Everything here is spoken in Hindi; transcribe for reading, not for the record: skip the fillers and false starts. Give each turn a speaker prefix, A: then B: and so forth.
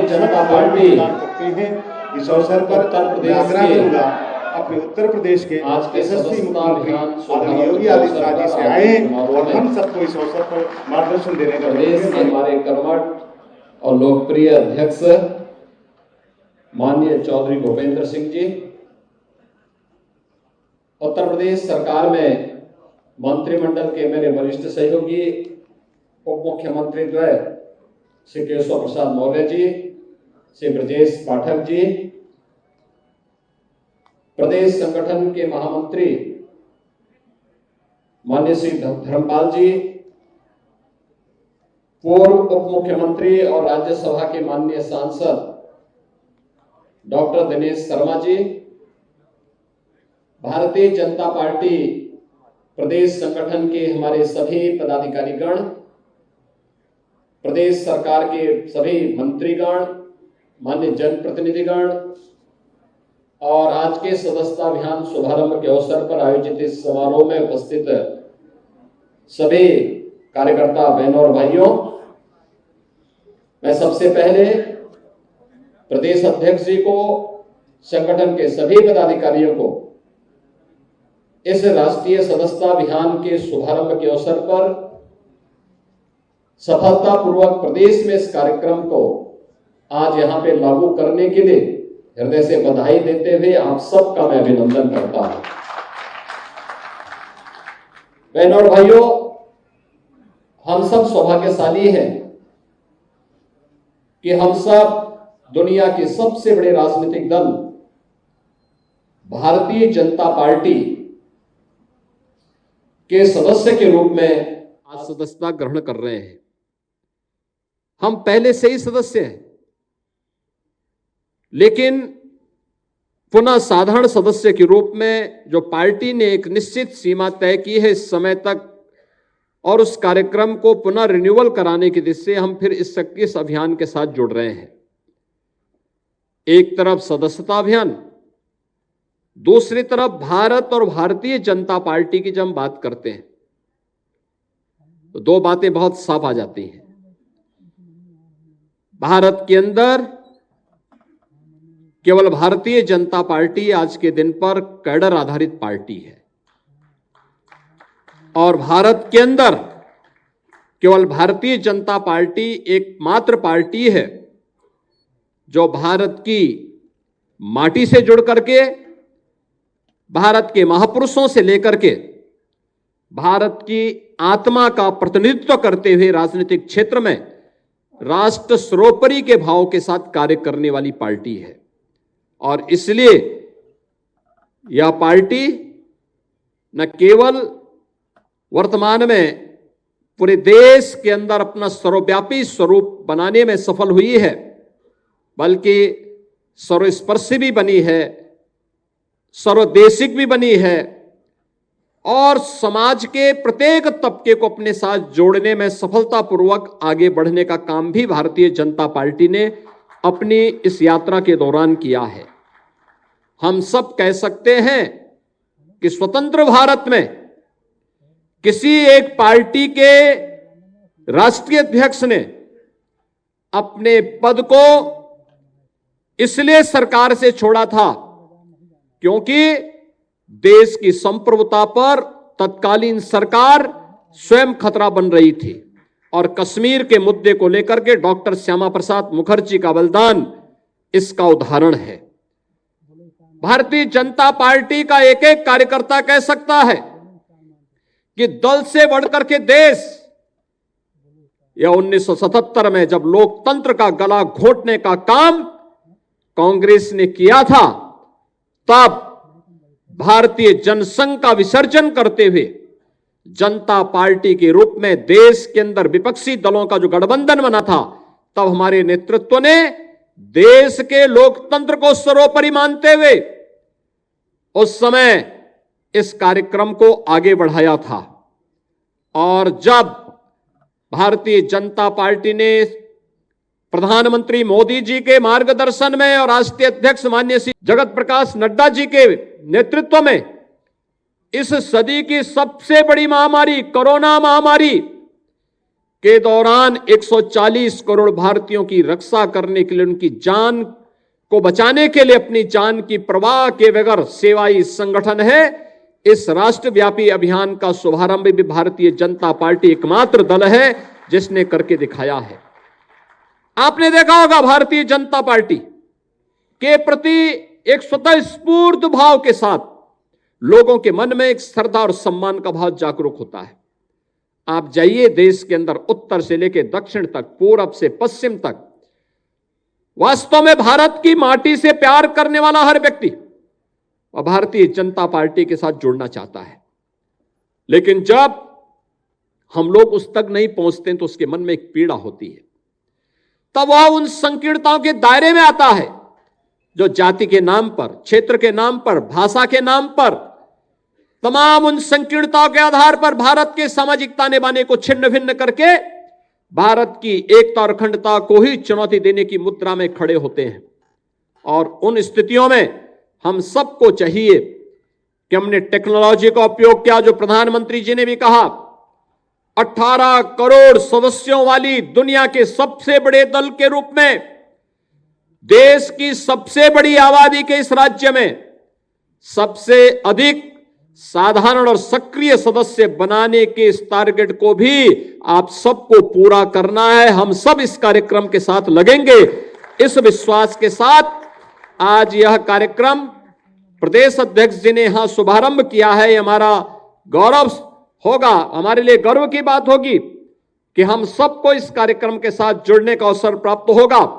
A: जनता पार्टी
B: करते हैं। इस अवसर पर
A: उत्तर प्रदेश
B: आग्रह
A: के
B: करूंगा अपने उत्तर प्रदेश के
A: आज के
B: यशस्वी
A: सदस्यता
B: मुख्यमंत्री
A: अभियान
B: आदरणीय योगी आदित्यनाथ जी से आए और हम सबको इस अवसर पर मार्गदर्शन देने का
A: प्रदेश के हमारे कर्मठ और लोकप्रिय अध्यक्ष माननीय चौधरी भूपेंद्र सिंह जी, उत्तर प्रदेश सरकार में मंत्रिमंडल के मेरे वरिष्ठ सहयोगी उप मुख्यमंत्री द्वय श्री केशव प्रसाद मौर्य जी, श्री ब्रजेश पाठक जी, प्रदेश संगठन के महामंत्री माननीय श्री धर्मपाल जी, पूर्व उप मुख्यमंत्री और राज्यसभा के माननीय सांसद डॉक्टर दिनेश शर्मा जी, भारतीय जनता पार्टी प्रदेश संगठन के हमारे सभी पदाधिकारीगण, प्रदेश सरकार के सभी मंत्रीगण, माननीय जनप्रतिनिधिगण और आज के सदस्यता अभियान शुभारंभ के अवसर पर आयोजित इस समारोह में उपस्थित सभी कार्यकर्ता बहनों और भाइयों, मैं सबसे पहले प्रदेश अध्यक्ष जी को, संगठन के सभी पदाधिकारियों को इस राष्ट्रीय सदस्यता अभियान के शुभारंभ के अवसर पर सफलतापूर्वक प्रदेश में इस कार्यक्रम को आज यहां पे लागू करने के लिए हृदय से बधाई देते हुए आप सबका मैं अभिनंदन करता हूं। बहनों और भाइयों, हम सब सौभाग्यशाली हैं कि हम सब दुनिया के सबसे बड़े राजनीतिक दल भारतीय जनता पार्टी के सदस्य के रूप में आज सदस्यता ग्रहण कर रहे हैं। हम पहले से ही सदस्य हैं, लेकिन पुनः साधारण सदस्य के रूप में जो पार्टी ने एक निश्चित सीमा तय की है इस समय तक, और उस कार्यक्रम को पुनः रिन्यूअल कराने की दिशा से हम फिर इस अभियान के साथ जुड़ रहे हैं। एक तरफ सदस्यता अभियान, दूसरी तरफ भारत और भारतीय जनता पार्टी की जब हम बात करते हैं तो दो बातें बहुत साफ आ जाती हैं। भारत के अंदर केवल भारतीय जनता पार्टी आज के दिन पर कैडर आधारित पार्टी है, और भारत के अंदर केवल भारतीय जनता पार्टी एकमात्र पार्टी है जो भारत की माटी से जुड़ करके, भारत के महापुरुषों से लेकर के भारत की आत्मा का प्रतिनिधित्व करते हुए राजनीतिक क्षेत्र में राष्ट्र सर्वोपरि के भाव के साथ कार्य करने वाली पार्टी है। और इसलिए यह पार्टी न केवल वर्तमान में पूरे देश के अंदर अपना सर्वव्यापी स्वरूप बनाने में सफल हुई है, बल्कि सर्वस्पर्शी भी बनी है, सर्वदेशिक भी बनी है, और समाज के प्रत्येक तबके को अपने साथ जोड़ने में सफलतापूर्वक आगे बढ़ने का काम भी भारतीय जनता पार्टी ने अपनी इस यात्रा के दौरान किया है। हम सब कह सकते हैं कि स्वतंत्र भारत में किसी एक पार्टी के राष्ट्रीय अध्यक्ष ने अपने पद को इसलिए सरकार से छोड़ा था क्योंकि देश की संप्रभुता पर तत्कालीन सरकार स्वयं खतरा बन रही थी, और कश्मीर के मुद्दे को लेकर के डॉक्टर श्यामा प्रसाद मुखर्जी का बलिदान इसका उदाहरण है। भारतीय जनता पार्टी का एक एक कार्यकर्ता कह सकता है कि दल से बढ़कर के देश, या 1977 में जब लोकतंत्र का गला घोंटने का काम कांग्रेस ने किया था, तब भारतीय जनसंघ का विसर्जन करते हुए जनता पार्टी के रूप में देश के अंदर विपक्षी दलों का जो गठबंधन बना था, तब हमारे नेतृत्व ने देश के लोकतंत्र को सर्वोपरि मानते हुए उस समय इस कार्यक्रम को आगे बढ़ाया था। और जब भारतीय जनता पार्टी ने प्रधानमंत्री मोदी जी के मार्गदर्शन में और राष्ट्रीय अध्यक्ष माननीय श्री जगत प्रकाश नड्डा जी के नेतृत्व में इस सदी की सबसे बड़ी महामारी कोरोना महामारी के दौरान 140 करोड़ भारतीयों की रक्षा करने के लिए, उनकी जान को बचाने के लिए अपनी जान की परवाह के बगैर सेवाई संगठन है। इस राष्ट्रव्यापी अभियान का शुभारंभ भी भारतीय जनता पार्टी एकमात्र दल है जिसने करके दिखाया है। आपने देखा होगा भारतीय जनता पार्टी के प्रति एक स्वतःस्फूर्त भाव के साथ लोगों के मन में एक श्रद्धा और सम्मान का भाव जागरूक होता है। आप जाइए देश के अंदर, उत्तर से लेकर दक्षिण तक, पूरब से पश्चिम तक, वास्तव में भारत की माटी से प्यार करने वाला हर व्यक्ति और भारतीय जनता पार्टी के साथ जुड़ना चाहता है। लेकिन जब हम लोग उस तक नहीं पहुंचते तो उसके मन में एक पीड़ा होती है। तब वह उन संकीर्णताओं के दायरे में आता है जो जाति के नाम पर, क्षेत्र के नाम पर, भाषा के नाम पर, तमाम उन संकीर्णताओं के आधार पर भारत के सामाजिक ताने बाने को छिन्न भिन्न करके भारत की एकता और अखंडता को ही चुनौती देने की मुद्रा में खड़े होते हैं। और उन स्थितियों में हम सबको चाहिए कि हमने टेक्नोलॉजी का उपयोग किया, जो प्रधानमंत्री जी ने भी कहा। 18 करोड़ सदस्यों वाली दुनिया के सबसे बड़े दल के रूप में देश की सबसे बड़ी आबादी के इस राज्य में सबसे अधिक साधारण और सक्रिय सदस्य बनाने के इस टारगेट को भी आप सबको पूरा करना है। हम सब इस कार्यक्रम के साथ लगेंगे। इस विश्वास के साथ आज यह कार्यक्रम प्रदेश अध्यक्ष जी ने यहां शुभारंभ किया है। हमारा गौरव होगा, हमारे लिए गर्व की बात होगी कि हम सबको इस कार्यक्रम के साथ जुड़ने का अवसर प्राप्त होगा।